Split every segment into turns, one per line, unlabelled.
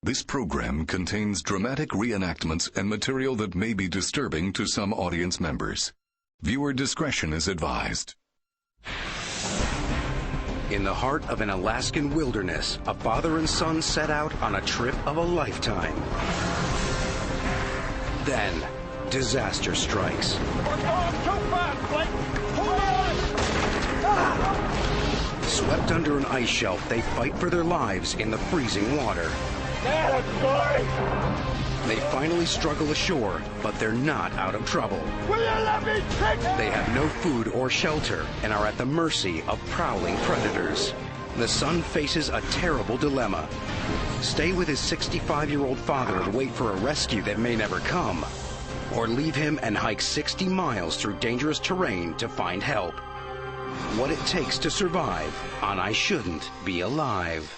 This program contains dramatic reenactments and material that may be disturbing to some audience members. Viewer discretion is advised.
In the heart of an Alaskan wilderness, a father and son set out on a trip of a lifetime. Then, disaster strikes.
We're going too fast, Blake! Hold on!
Swept under an ice shelf, they fight for their lives in the freezing water.
Dad, I'm sorry!
They finally struggle ashore, but they're not out of trouble.
Will you let me take it?
They have no food or shelter and are at the mercy of prowling predators. The son faces a terrible dilemma. Stay with his 65-year-old father and wait for a rescue that may never come, or leave him and hike 60 miles through dangerous terrain to find help. What it takes to survive on I Shouldn't Be Alive.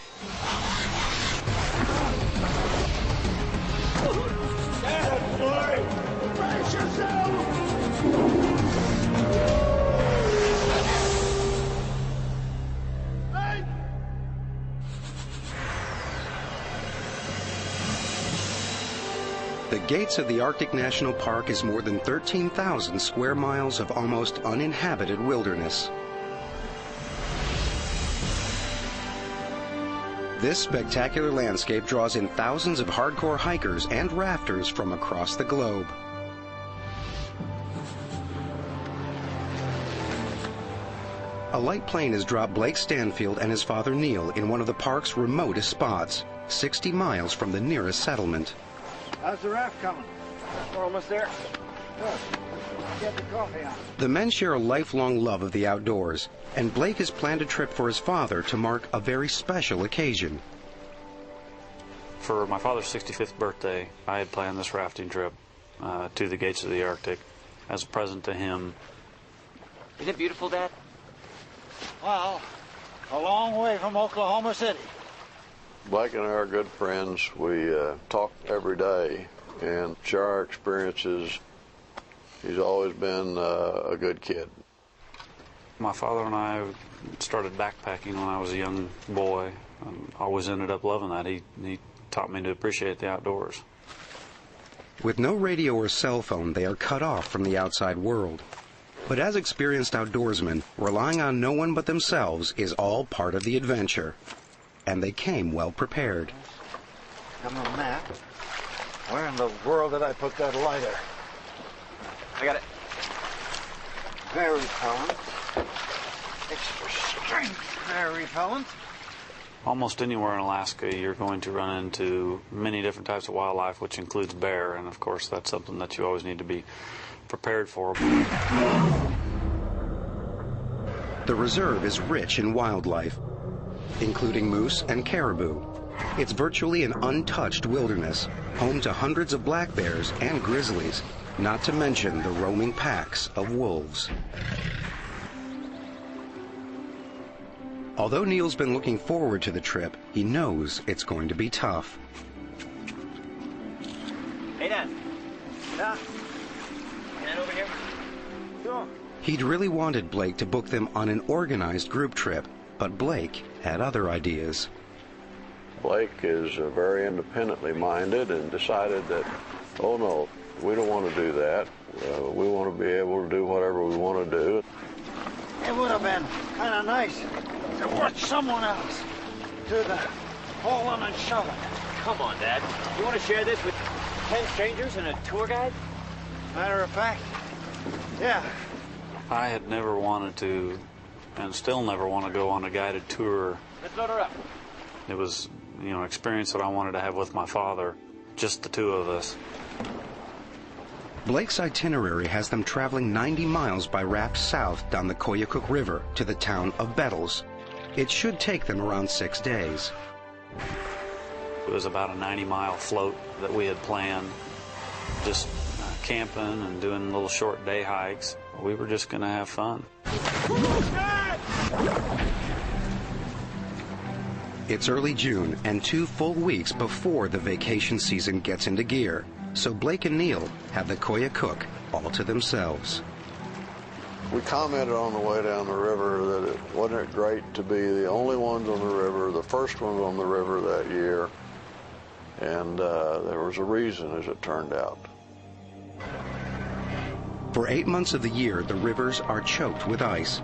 Dad, I'm sorry! Brace yourself! Blake!
The gates of the Arctic National Park is more than 13,000 square miles of almost uninhabited wilderness. This spectacular landscape draws in thousands of hardcore hikers and rafters from across the globe. A light plane has dropped Blake Stanfield and his father Neil in one of the park's remotest spots, 60 miles from the nearest settlement.
How's the raft coming? We're almost there. Good. Get the coffee on.
The men share a lifelong love of the outdoors, and Blake has planned a trip for his father to mark a very special occasion.
For my father's 65th birthday, I had planned this rafting trip to the gates of the Arctic as a present to him.
Isn't it beautiful, Dad?
Well, a long way from Oklahoma City.
Blake and I are good friends. We talk every day and share our experiences. He's always been a good kid.
My father and I started backpacking when I was a young boy and always ended up loving that. He taught me to appreciate the outdoors.
With no radio or cell phone, they are cut off from the outside world. But as experienced outdoorsmen, relying on no one but themselves is all part of the adventure. And they came well prepared.
Come on, Matt. Where in the world did I put that lighter?
I got it.
Very repellent. Extra strength very repellent.
Almost anywhere in Alaska, you're going to run into many different types of wildlife, which includes bear, and of course that's something that you always need to be prepared for.
The reserve is rich in wildlife, including moose and caribou. It's virtually an untouched wilderness, home to hundreds of black bears and grizzlies, not to mention the roaming packs of wolves. Although Neil's been looking forward to the trip, he knows it's going to be tough.
Hey, Dad.
Yeah?
Dad, over here.
Sure.
He'd really wanted Blake to book them on an organized group trip, but Blake had other ideas.
Blake is very independently minded and decided that, oh no, we don't want to do that. We want to be able to do whatever we want to do.
It would have been kind of nice to watch someone else do the hauling and shoveling.
Come on, Dad. You want to share this with 10 strangers and a tour guide?
Matter of fact, yeah.
I had never wanted to, and still never want to go on a guided tour.
Let's load her up.
It was, an experience that I wanted to have with my father, just the two of us.
Blake's itinerary has them traveling 90 miles by raft south down the Koyukuk River to the town of Bettles. It should take them around 6 days.
It was about a 90-mile float that we had planned, just camping and doing little short day hikes. We were just going to have fun.
It's early June and 2 full weeks before the vacation season gets into gear, so Blake and Neil have the Koyukuk all to themselves.
We commented on the way down the river that wasn't it great to be the only ones on the river, the first ones on the river that year. and there was a reason, as it turned out.
For 8 months of the year, the rivers are choked with ice.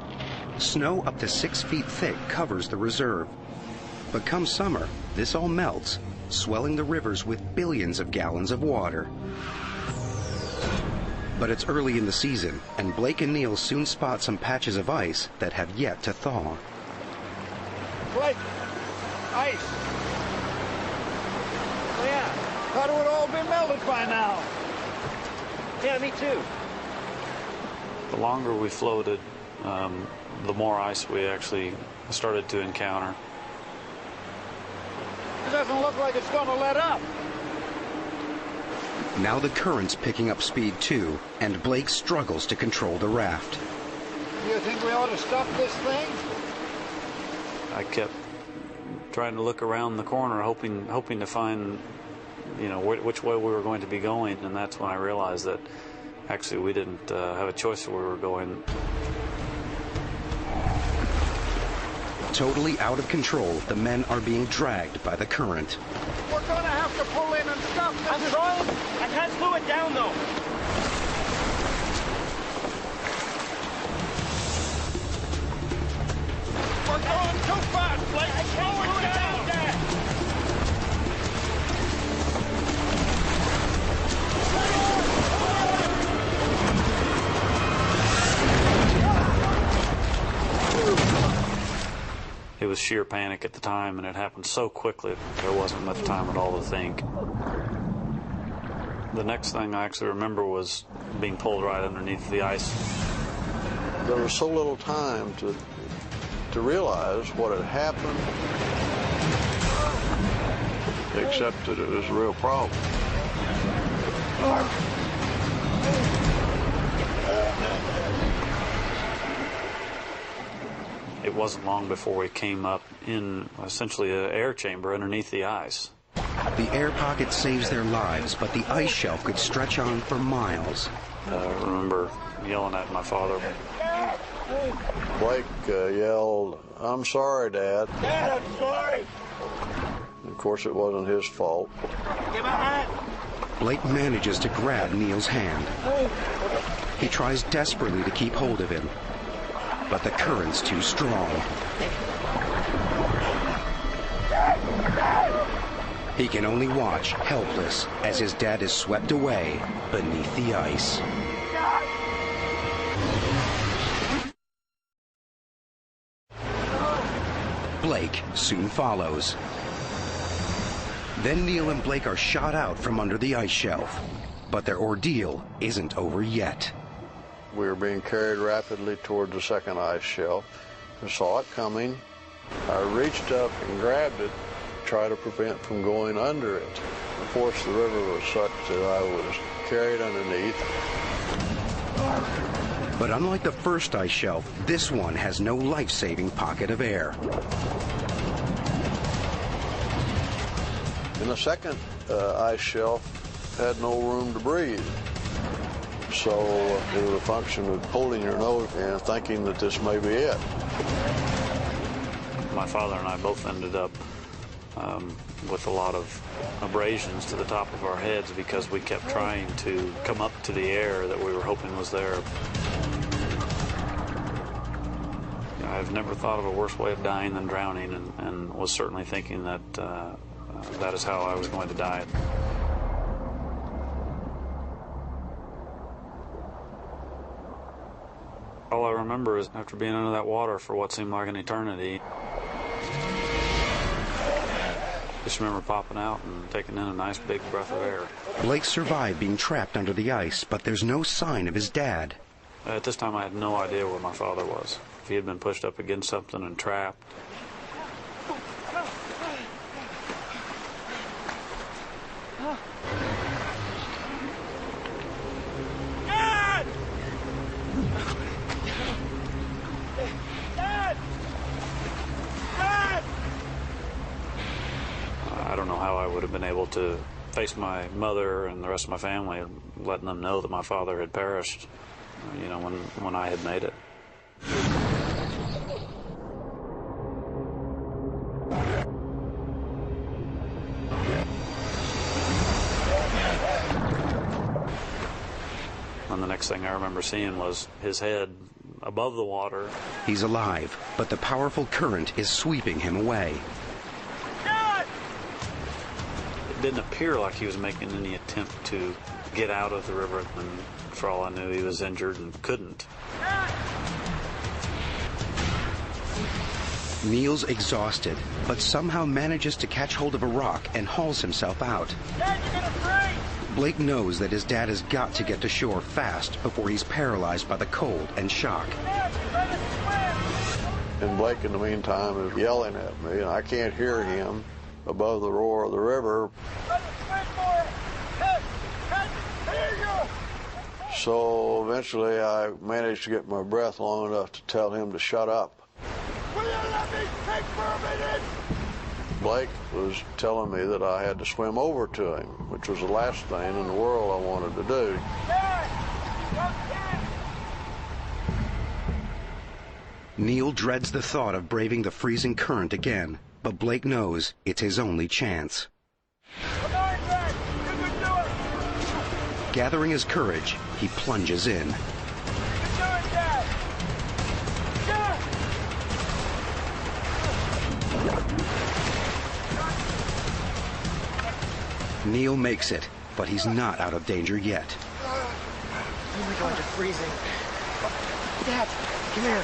Snow up to 6 feet thick covers the reserve. But come summer, this all melts, swelling the rivers with billions of gallons of water. But it's early in the season, and Blake and Neil soon spot some patches of ice that have yet to thaw.
Blake, ice.
Oh, yeah.
Thought it would all be melted by now.
Yeah, me too.
The longer we floated, the more ice we actually started to encounter.
It doesn't look like it's going to let up.
Now the current's picking up speed too, and Blake struggles to control the raft.
You think we ought to stop this thing?
I kept trying to look around the corner, hoping to find, which way we were going to be going, and that's when I realized that actually we didn't have a choice where we were going.
Totally out of control, the men are being dragged by the current.
We're going to have to pull in and stop this.
I'm trying. I can't slow it down, though.
We're going too fast, Blake.
I can't slow it down, Dad.
It was sheer panic at the time, and it happened so quickly there wasn't much time at all to think. The next thing I actually remember was being pulled right underneath the ice.
There was so little time to realize what had happened, except that it was a real problem.
It wasn't long before we came up in essentially an air chamber underneath the ice.
The air pocket saves their lives, but the ice shelf could stretch on for miles.
I remember yelling at my father.
Blake yelled, "I'm sorry, Dad."
Dad, I'm sorry.
Of course, it wasn't his fault.
Give me a hand.
Blake manages to grab Neil's hand. He tries desperately to keep hold of him, but the current's too strong. He can only watch, helpless, as his dad is swept away beneath the ice. Blake soon follows. Then Neil and Blake are shot out from under the ice shelf, but their ordeal isn't over yet.
We were being carried rapidly toward the second ice shelf. I saw it coming. I reached up and grabbed it to try to prevent from going under it. Of course, the river was such that I was carried underneath.
But unlike the first ice shelf, this one has no life-saving pocket of air.
And the second ice shelf had no room to breathe. So it was a function of holding your nose and thinking that this may be it.
My father and I both ended up with a lot of abrasions to the top of our heads because we kept trying to come up to the air that we were hoping was there. I've never thought of a worse way of dying than drowning, and was certainly thinking that that is how I was going to die. All I remember is after being under that water for what seemed like an eternity, just remember popping out and taking in a nice big breath of air.
Blake survived being trapped under the ice, but there's no sign of his dad.
At this time, I had no idea where my father was. If he had been pushed up against something and trapped.
Dad! Dad! Dad!
I don't know how I would have been able to face my mother and the rest of my family, letting them know that my father had perished, when I had made it. And the next thing I remember seeing was his head above the water.
He's alive, but the powerful current is sweeping him away.
It didn't appear like he was making any attempt to get out of the river, and for all I knew, he was injured and couldn't.
Neil's exhausted, but somehow manages to catch hold of a rock and hauls himself out.
Dad, you're gonna freeze!
Blake knows that his dad has got to get to shore fast before he's paralyzed by the cold and shock.
Dad, you're gonna swim!
And Blake, in the meantime, is yelling at me, and I can't hear him above the roar of the river.
Let us swim for it! Hey, here you!
So eventually I managed to get my breath long enough to tell him to shut up.
Will you let me think for a minute?
Blake was telling me that I had to swim over to him, which was the last thing in the world I wanted to do.
Dad!
Neil dreads the thought of braving the freezing current again, but Blake knows it's his only chance.
Come on, Dad! You can do it!
Gathering his courage, he plunges in.
You can do it, Dad! Dad!
Neil makes it, but he's not out of danger yet.
Oh my God, you're freezing. Dad, come here.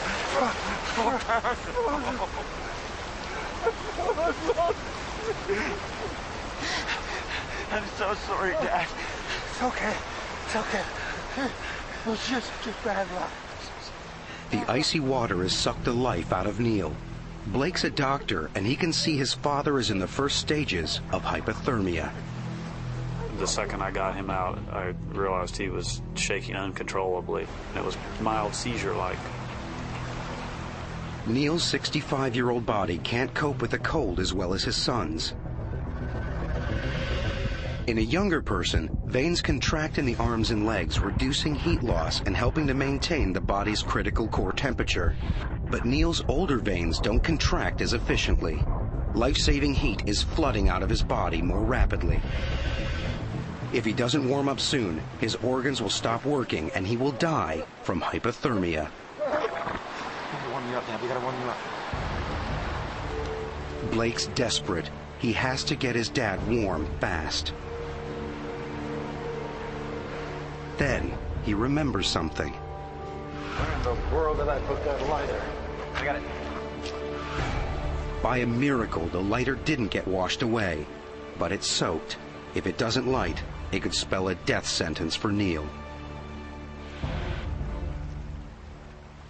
I'm so sorry, Dad. It's okay. It's okay. It was just bad luck.
The icy water has sucked the life out of Neil. Blake's a doctor, and he can see his father is in the first stages of hypothermia.
The second I got him out, I realized he was shaking uncontrollably. It was mild seizure-like.
Neil's 65-year-old body can't cope with the cold as well as his son's. In a younger person, veins contract in the arms and legs, reducing heat loss and helping to maintain the body's critical core temperature. But Neil's older veins don't contract as efficiently. Life-saving heat is flooding out of his body more rapidly. If he doesn't warm up soon, his organs will stop working and he will die from hypothermia.
Warm you up, Dad. We gotta warm you up.
Blake's desperate. He has to get his dad warm fast. Then he remembers something.
Where in the world did I put that lighter?
I got it.
By a miracle, the lighter didn't get washed away, but it's soaked. If it doesn't light, it could spell a death sentence for Neil.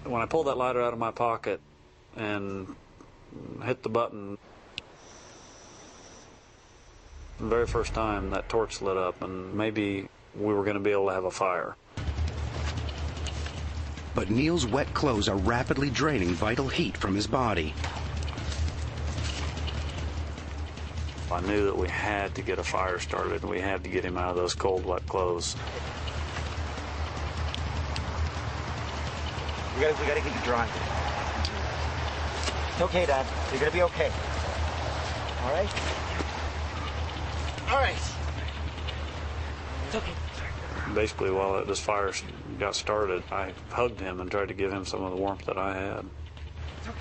When I pulled that lighter out of my pocket and hit the button, the very first time that torch lit up, and maybe we were going to be able to have a fire.
But Neil's wet clothes are rapidly draining vital heat from his body.
I knew that we had to get a fire started, and we had to get him out of those cold, wet clothes.
We gotta keep it dry. It's okay, Dad. You're gonna be okay. All right? All right. It's okay.
Basically, while this fire got started, I hugged him and tried to give him some of the warmth that I had.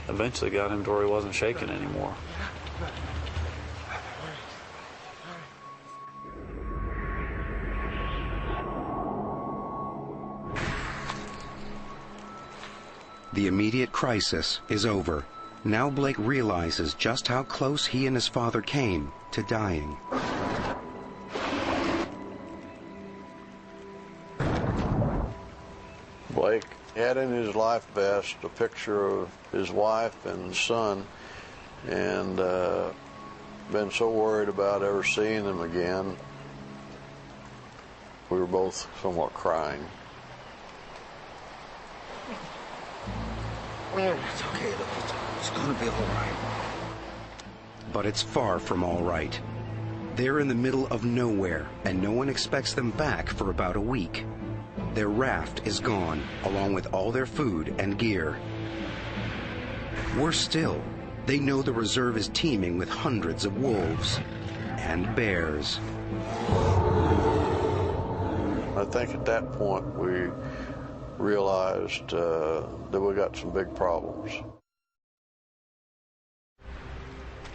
Eventually got him to where he wasn't shaking anymore.
The immediate crisis is over. Now Blake realizes just how close he and his father came to dying.
Blake had in his life vest a picture of his wife and son, and been so worried about ever seeing them again. We were both somewhat crying.
It's okay, look. It's gonna be all right.
But it's far from all right. They're in the middle of nowhere, and no one expects them back for about a week. Their raft is gone, along with all their food and gear. Worse still, they know the reserve is teeming with hundreds of wolves and bears.
I think at that point we realized that we got some big problems.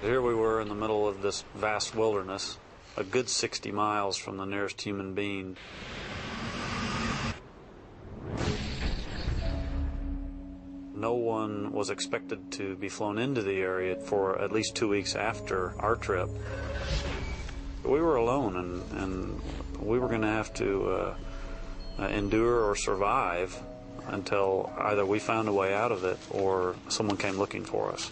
Here we were in the middle of this vast wilderness, a good 60 miles from the nearest human being. No one was expected to be flown into the area for at least 2 weeks after our trip. We were alone, and we were going to have to endure or survive until either we found a way out of it or someone came looking for us.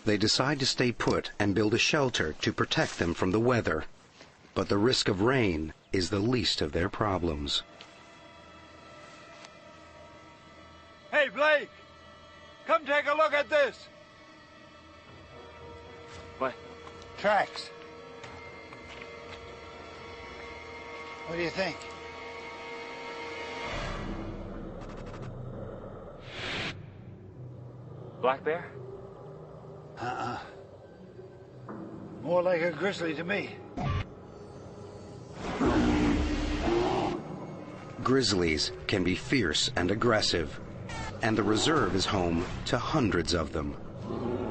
They decide to stay put and build a shelter to protect them from the weather. But the risk of rain is the least of their problems.
Hey, Blake! Come take a look at this!
What?
Tracks. What do you think?
Black bear?
More like a grizzly to me.
Grizzlies can be fierce and aggressive, and the reserve is home to hundreds of them.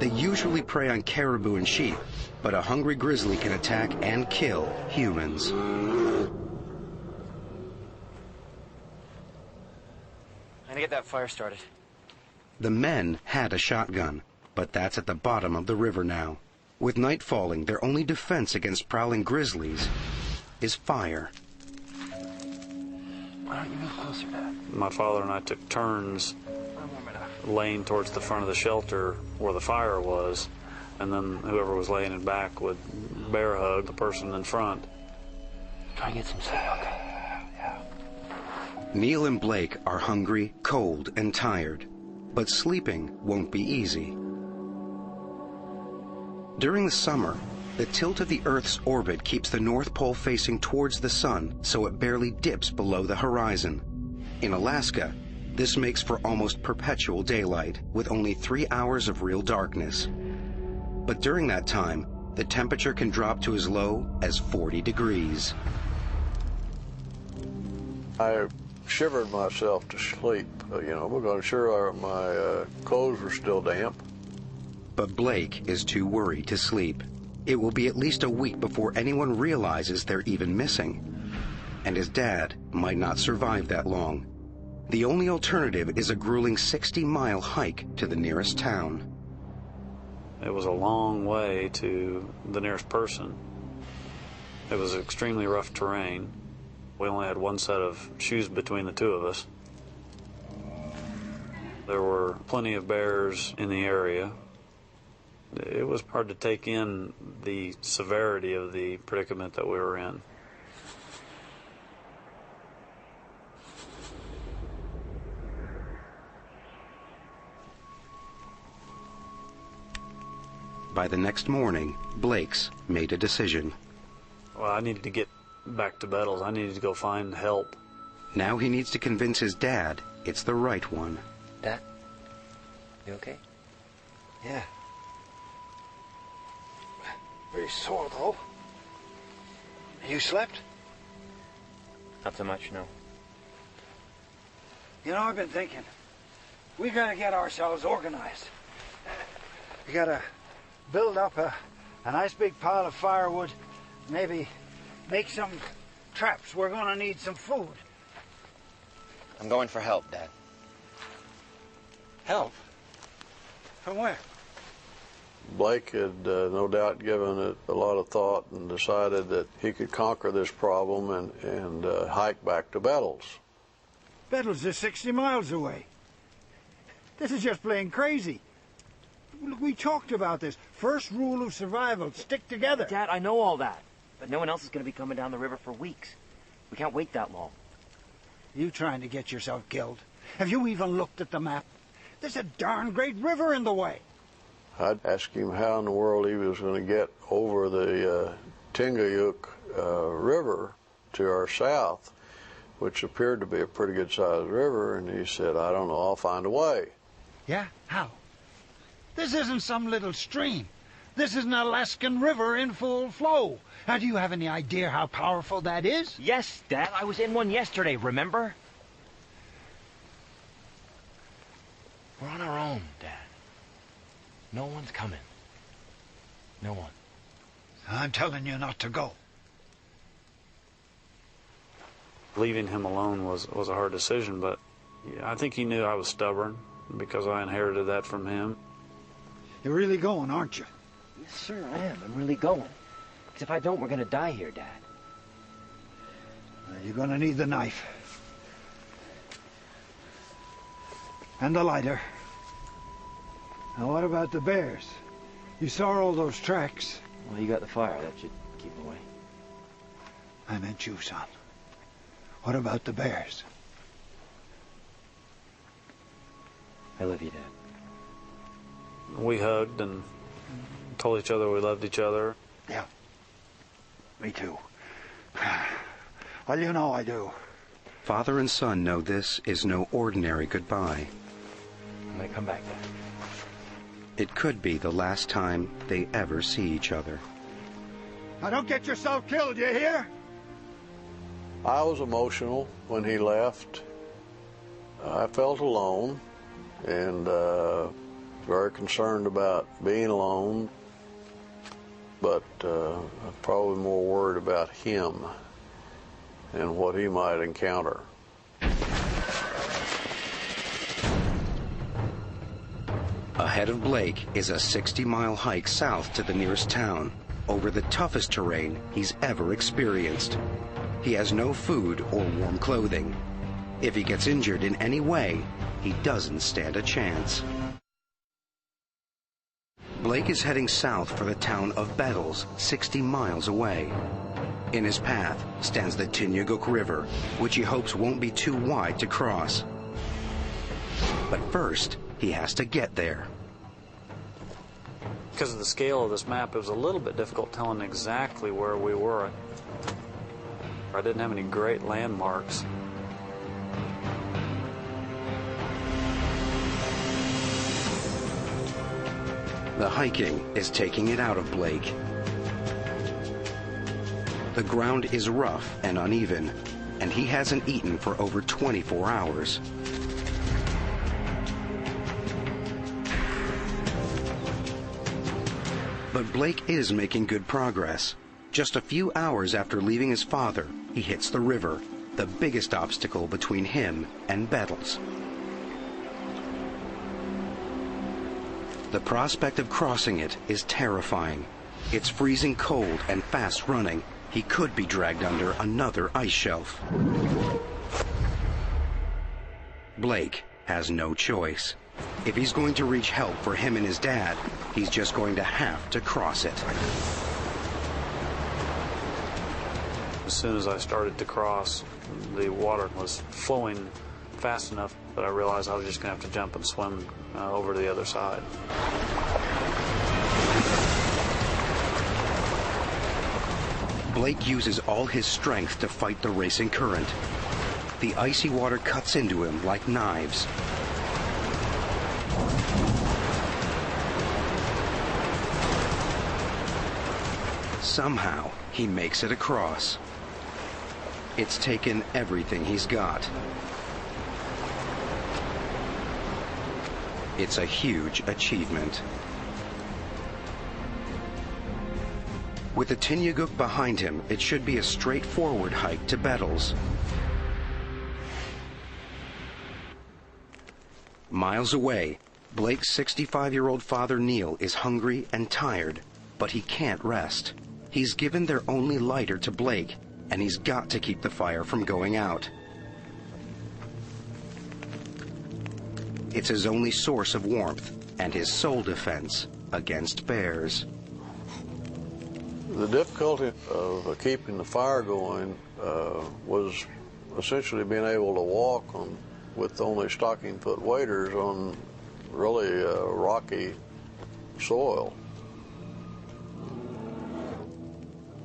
They usually prey on caribou and sheep, but a hungry grizzly can attack and kill humans.
I'm gonna get that fire started.
The men had a shotgun, but that's at the bottom of the river now. With night falling, their only defense against prowling grizzlies is fire.
Why don't you move closer, Dad?
My father and I took turns laying towards the front of the shelter where the fire was, and then whoever was laying in back would bear hug the person in front.
Try to get some sleep, okay?
Neil and Blake are hungry, cold, and tired, but sleeping won't be easy. During the summer, the tilt of the Earth's orbit keeps the North Pole facing towards the sun, so it barely dips below the horizon. In Alaska, this makes for almost perpetual daylight, with only 3 hours of real darkness. But during that time, the temperature can drop to as low as 40 degrees.
I shivered myself to sleep, because sure my clothes were still damp.
But Blake is too worried to sleep. It will be at least a week before anyone realizes they're even missing. And his dad might not survive that long. The only alternative is a grueling 60-mile hike to the nearest town.
It was a long way to the nearest person. It was extremely rough terrain. We only had one set of shoes between the two of us. There were plenty of bears in the area. It was hard to take in the severity of the predicament that we were in.
By the next morning, Blake's made a decision.
Well, I needed to get back to Bettles. I needed to go find help.
Now he needs to convince his dad it's the right one.
Dad? You okay?
Yeah. Pretty sore, though. You slept?
Not so much, no.
You know, I've been thinking. We gotta get ourselves organized. We gotta build up a nice big pile of firewood. Maybe make some traps. We're gonna need some food.
I'm going for help, Dad.
Help? From where?
Blake had no doubt given it a lot of thought and decided that he could conquer this problem and hike back to Bettles.
Bettles is 60 miles away. This is just plain crazy. Look, we talked about this. First rule of survival, stick together.
Dad, I know all that. But no one else is going to be coming down the river for weeks. We can't wait that long.
You trying to get yourself killed? Have you even looked at the map? There's a darn great river in the way.
I'd ask him how in the world he was going to get over the Tingayuk River to our south, which appeared to be a pretty good-sized river, and he said, I don't know, I'll find a way.
Yeah? How? This isn't some little stream. This is an Alaskan river in full flow. Now, do you have any idea how powerful that is?
Yes, Dad. I was in one yesterday, remember? We're on our own, Dad. No one's coming. No one.
I'm telling you not to go.
Leaving him alone was a hard decision, but yeah, I think he knew I was stubborn because I inherited that from him.
You're really going, aren't you?
Yes, sir, I am. I'm really going. Because if I don't, we're going to die here, Dad.
You're going to need the knife. And the lighter. Now, what about the bears? You saw all those tracks.
Well, you got the fire. That should keep them away.
I meant you, son. What about the bears?
I love you, Dad.
We hugged and told each other we loved each other.
Yeah. Me too. Well, you know I do.
Father and son know this is no ordinary goodbye.
I might come back, Dad.
It could be the last time they ever see each other.
Now, don't get yourself killed, you hear?
I was emotional when he left. I felt alone and very concerned about being alone, but probably more worried about him and what he might encounter.
Ahead of Blake is a 60-mile hike south to the nearest town, over the toughest terrain he's ever experienced. He has no food or warm clothing. If he gets injured in any way, he doesn't stand a chance. Blake is heading south for the town of Bettles, 60 miles away. In his path stands the Tinyaguk River, which he hopes won't be too wide to cross. But first, he has to get there.
Because of the scale of this map, it was a little bit difficult telling exactly where we were. I didn't have any great landmarks.
The hiking is taking it out of Blake. The ground is rough and uneven, and he hasn't eaten for over 24 hours. But Blake is making good progress. Just a few hours after leaving his father, he hits the river, the biggest obstacle between him and Bettles. The prospect of crossing it is terrifying. It's freezing cold and fast running. He could be dragged under another ice shelf. Blake has no choice. If he's going to reach help for him and his dad, he's just going to have to cross it.
As soon as I started to cross, the water was flowing fast enough that I realized I was just going to have to jump and swim over to the other side.
Blake uses all his strength to fight the racing current. The icy water cuts into him like knives. Somehow, he makes it across. It's taken everything he's got. It's a huge achievement. With the Tinyaguk behind him, it should be a straightforward hike to Bettles. Miles away, Blake's 65-year-old father Neil is hungry and tired, but he can't rest. He's given their only lighter to Blake, and he's got to keep the fire from going out. It's his only source of warmth and his sole defense against bears.
The difficulty of keeping the fire going was essentially being able to walk with only stocking-foot waders on really rocky soil.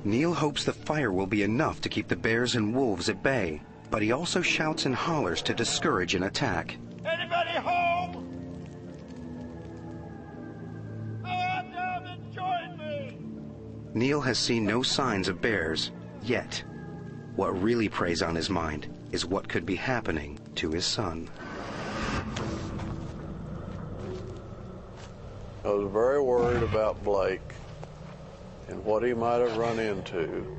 Neil hopes the fire will be enough to keep the bears and wolves at bay, but he also shouts and hollers to discourage an attack.
Anybody home? Go out down and join
Neil has seen no signs of bears yet. What really preys on his mind is what could be happening to his son.
I was very worried about Blake and what he might have run into.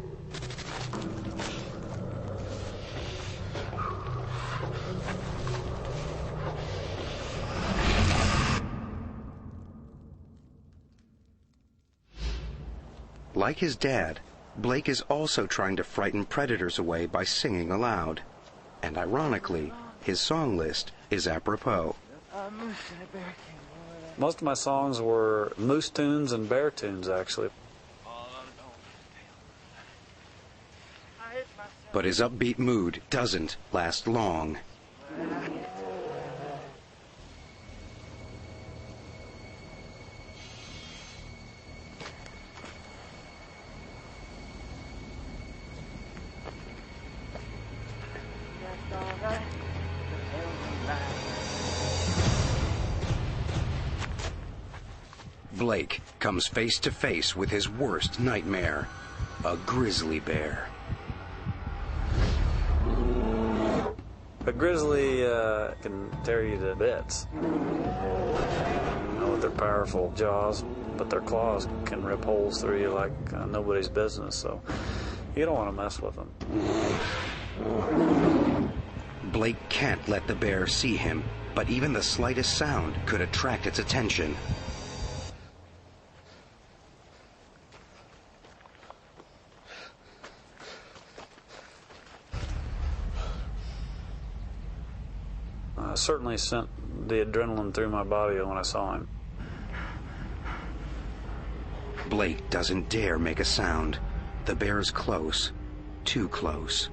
Like his dad, Blake is also trying to frighten predators away by singing aloud. And ironically, his song list is apropos.
Most of my songs were moose tunes and bear tunes, actually.
But his upbeat mood doesn't last long. Blake comes face to face with his worst nightmare, a grizzly bear.
A grizzly can tear you to bits. You know, with their powerful jaws, but their claws can rip holes through you like nobody's business, so you don't want to mess with them.
Blake can't let the bear see him, but even the slightest sound could attract its attention.
I certainly sent the adrenaline through my body when I saw him.
Blake doesn't dare make a sound. The bear's close, too close.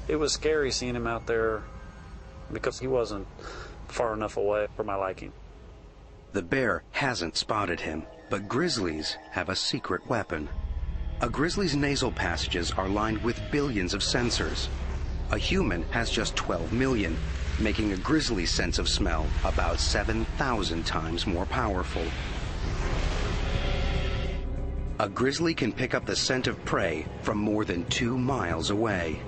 It was scary seeing him out there because he wasn't far enough away for my liking.
The bear hasn't spotted him, but grizzlies have a secret weapon. A grizzly's nasal passages are lined with billions of sensors. A human has just 12 million, making a grizzly's sense of smell about 7,000 times more powerful. A grizzly can pick up the scent of prey from more than 2 miles away.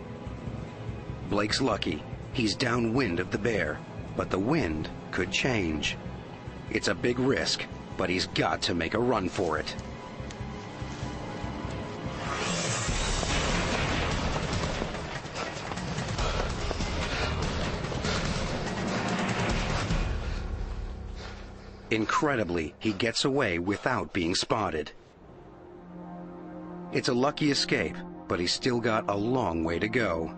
Blake's lucky. He's downwind of the bear, but the wind could change. It's a big risk, but he's got to make a run for it. Incredibly, he gets away without being spotted. It's a lucky escape, but he's still got a long way to go.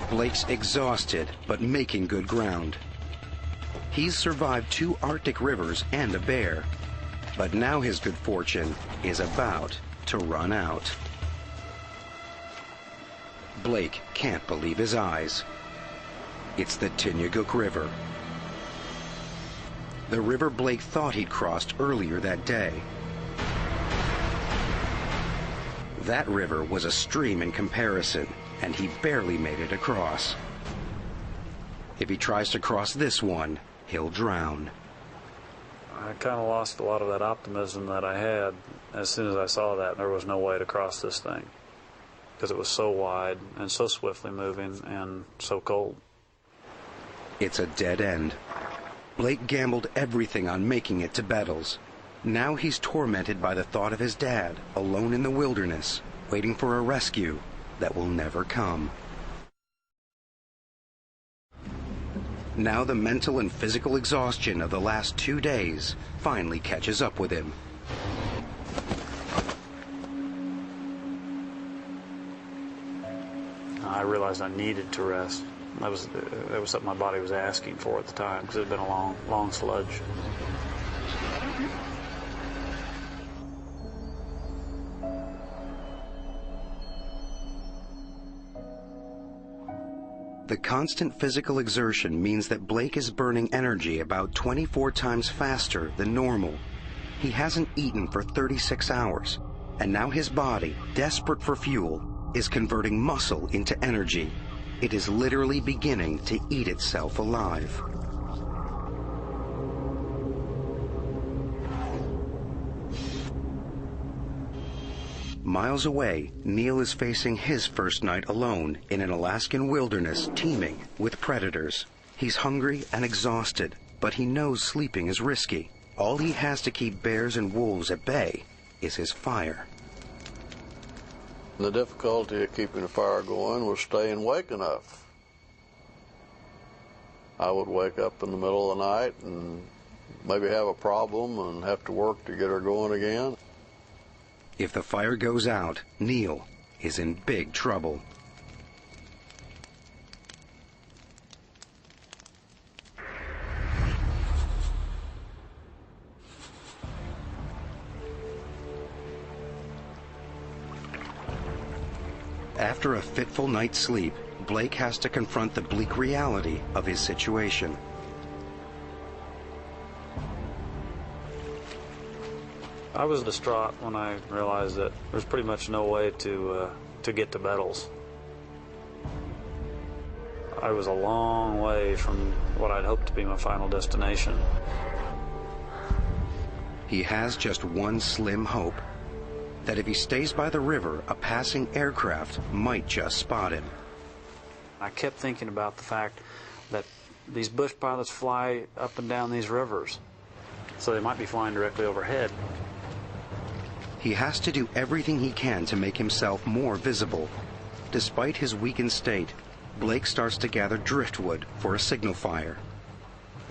Blake's exhausted, but making good ground. He's survived 2 Arctic rivers and a bear, but now his good fortune is about to run out. Blake can't believe his eyes. It's the Tinyaguk River. The river Blake thought he'd crossed earlier that day. That river was a stream in comparison, and he barely made it across. If he tries to cross this one, he'll drown.
I kind of lost a lot of that optimism that I had as soon as I saw that there was no way to cross this thing, because it was so wide and so swiftly moving and so cold.
It's a dead end. Blake gambled everything on making it to Bettles. Now he's tormented by the thought of his dad, alone in the wilderness, waiting for a rescue that will never come. Now the mental and physical exhaustion of the last 2 days finally catches up with him.
I realized I needed to rest. That was something my body was asking for at the time, because it had been a long sludge.
The constant physical exertion means that Blake is burning energy about 24 times faster than normal. He hasn't eaten for 36 hours, and now his body, desperate for fuel, is converting muscle into energy. It is literally beginning to eat itself alive. Miles away, Neil is facing his first night alone in an Alaskan wilderness teeming with predators. He's hungry and exhausted, but he knows sleeping is risky. All he has to keep bears and wolves at bay is his fire.
The difficulty of keeping the fire going was staying awake enough. I would wake up in the middle of the night and maybe have a problem and have to work to get her going again.
If the fire goes out, Neil is in big trouble. After a fitful night's sleep, Blake has to confront the bleak reality of his situation.
I was distraught when I realized that there's pretty much no way to get to Bettles. I was a long way from what I'd hoped to be my final destination.
He has just one slim hope, that if he stays by the river, a passing aircraft might just spot him.
I kept thinking about the fact that these bush pilots fly up and down these rivers, so they might be flying directly overhead.
He has to do everything he can to make himself more visible. Despite his weakened state, Blake starts to gather driftwood for a signal fire.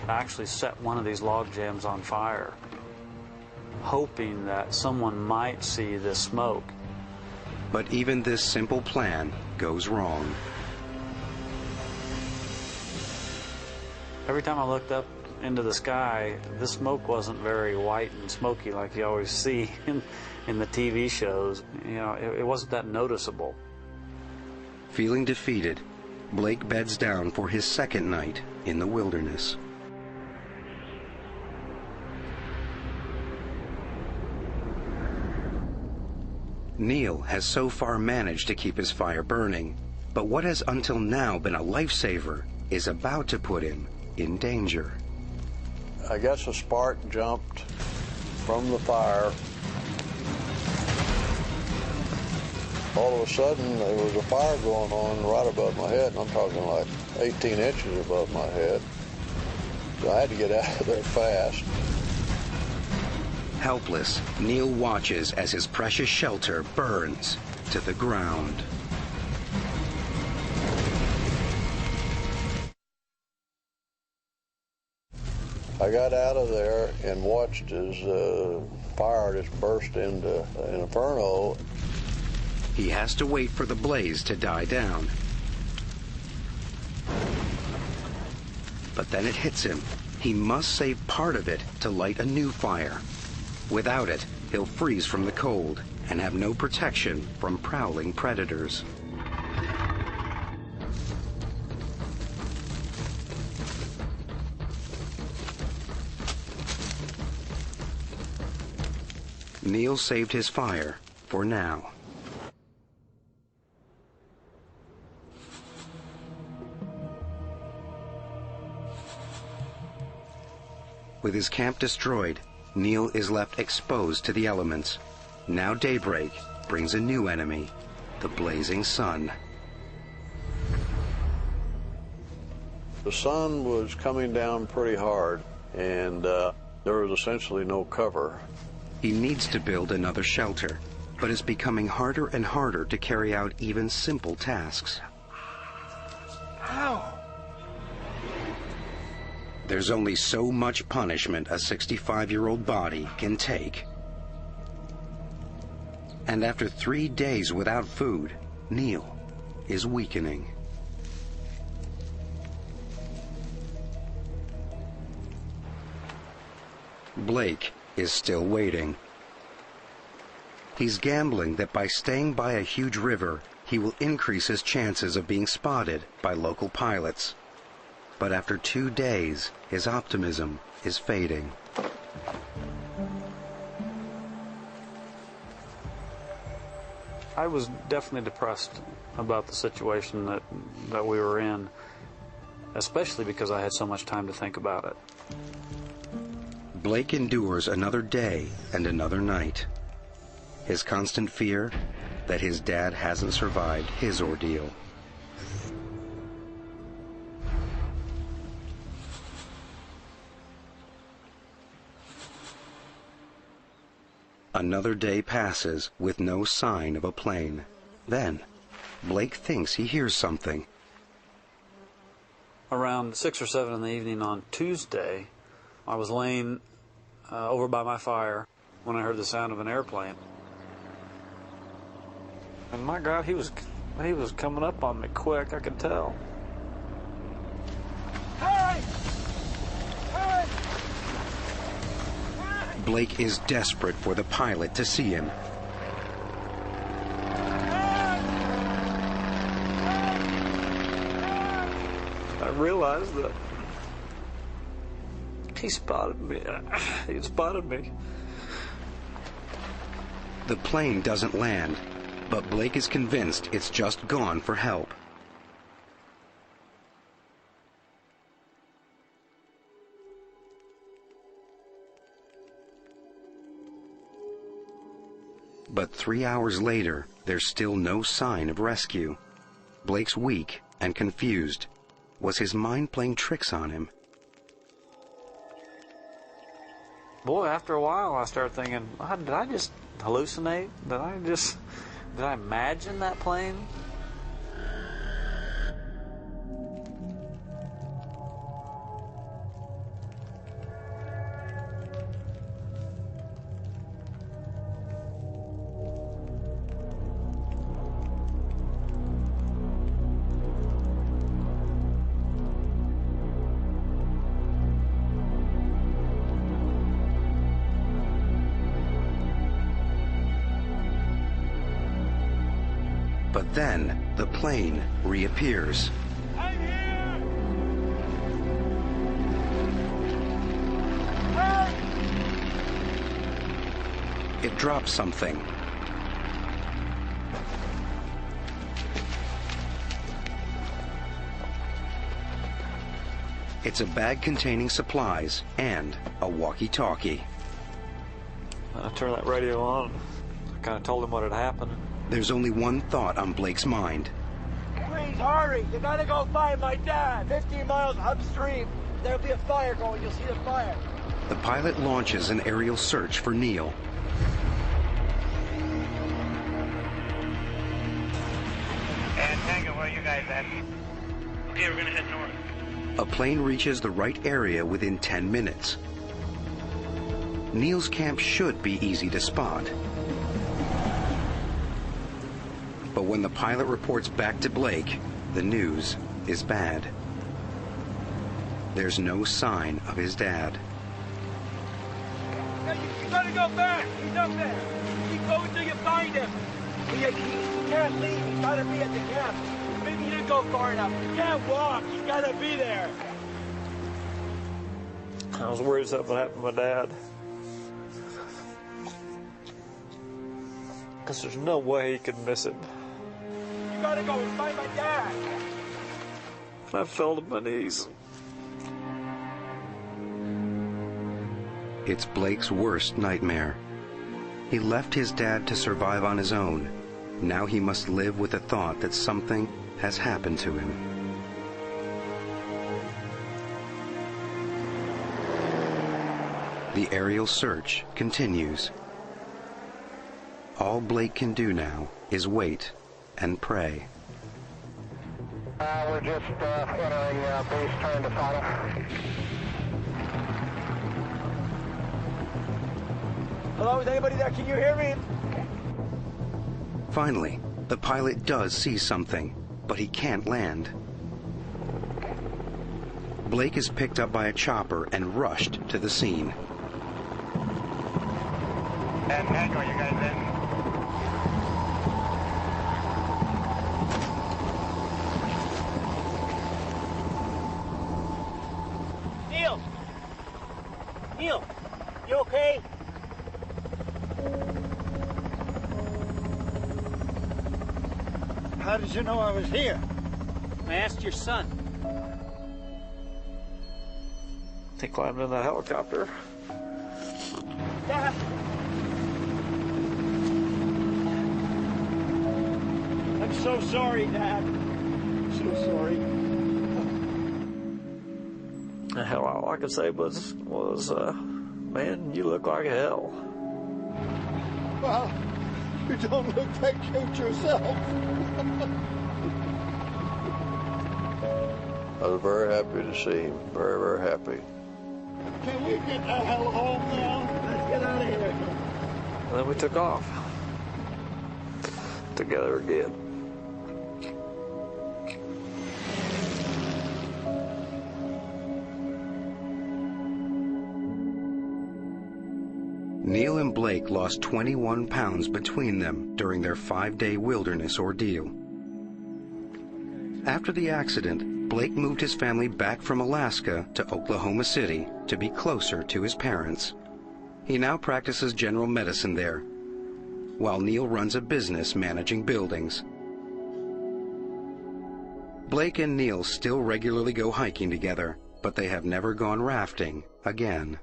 I actually set one of these log jams on fire, hoping that someone might see this smoke.
But even this simple plan goes wrong.
Every time I looked up into the sky, the smoke wasn't very white and smoky like you always see in the TV shows. You know, it wasn't that noticeable.
Feeling defeated, Blake beds down for his second night in the wilderness. Neil has so far managed to keep his fire burning, but what has until now been a lifesaver is about to put him in danger.
I guess a spark jumped from the fire. All of a sudden, there was a fire going on right above my head, and I'm talking like 18 inches above my head. So I had to get out of there fast.
Helpless, Neil watches as his precious shelter burns to the ground.
I got out of there and watched as fire just burst into an inferno.
He has to wait for the blaze to die down. But then it hits him. He must save part of it to light a new fire. Without it, he'll freeze from the cold and have no protection from prowling predators. Neil saved his fire for now. With his camp destroyed, Neil is left exposed to the elements. Now daybreak brings a new enemy, the blazing sun.
The sun was coming down pretty hard, and there was essentially no cover.
He needs to build another shelter, but it's becoming harder and harder to carry out even simple tasks.
Ow!
There's only so much punishment a 65-year-old body can take. And after 3 days without food, Neil is weakening. Blake is still waiting. He's gambling that by staying by a huge river, he will increase his chances of being spotted by local pilots. But after 2 days, his optimism is fading.
I was definitely depressed about the situation that we were in, especially because I had so much time to think about it.
Blake endures another day and another night. His constant fear that his dad hasn't survived his ordeal. Another day passes with no sign of a plane. Then, Blake thinks he hears something.
Around 6 or 7 in the evening on Tuesday, I was laying over by my fire when I heard the sound of an airplane. And my God, he was coming up on me quick, I could tell.
Hey! Hey!
Blake is desperate for the pilot to see him.
I realized that he spotted me. He spotted me.
The plane doesn't land, but Blake is convinced it's just gone for help. But 3 hours later, there's still no sign of rescue. Blake's weak and confused. Was his mind playing tricks on him?
Boy, after a while, I started thinking, did I just hallucinate? Did I imagine that plane?
But then, the plane reappears.
I'm here! Help!
It drops something. It's a bag containing supplies and a walkie-talkie.
I turned that radio on. I kind of told him what had happened.
There's only one thought on Blake's mind.
Please hurry! You gotta go find my dad! 15 miles upstream. There'll be a fire going. You'll see the fire.
The pilot launches an aerial search for Neil.
And Tango, where are you guys at? Okay, we're gonna head north.
A plane reaches the right area within 10 minutes. Neil's camp should be easy to spot. But when the pilot reports back to Blake, the news is bad. There's no sign of his dad.
Hey, you gotta go back. He's up there. Keep going till you find him. He can't leave. He's gotta be at the camp. Maybe he didn't go far enough. He can't walk. He's gotta be there.
I was worried something would happen to my dad. Because there's no way he could miss him.
You gotta go and find my dad.
I fell to my knees.
It's Blake's worst nightmare. He left his dad to survive on his own. Now he must live with the thought that something has happened to him. The aerial search continues. All Blake can do now is wait and pray.
We're just entering base, trying to follow.
Hello, is anybody there? Can you hear me?
Finally, the pilot does see something, but he can't land. Blake is picked up by a chopper and rushed to the scene.
And Tango, you guys in?
Neil, you okay?
How did you know I was here?
I asked your son.
He climbed in that helicopter.
Dad.
I'm so sorry, Dad. So sorry.
Hell, all I could say was, man, you look like hell.
Well, you don't look that cute yourself. I was very happy to see him. Very, very happy.
Can we get the hell home now? Let's get out of here.
And then we took off. Together again.
Neil and Blake lost 21 pounds between them during their 5-day wilderness ordeal. After the accident, Blake moved his family back from Alaska to Oklahoma City to be closer to his parents. He now practices general medicine there, while Neil runs a business managing buildings. Blake and Neil still regularly go hiking together, but they have never gone rafting again.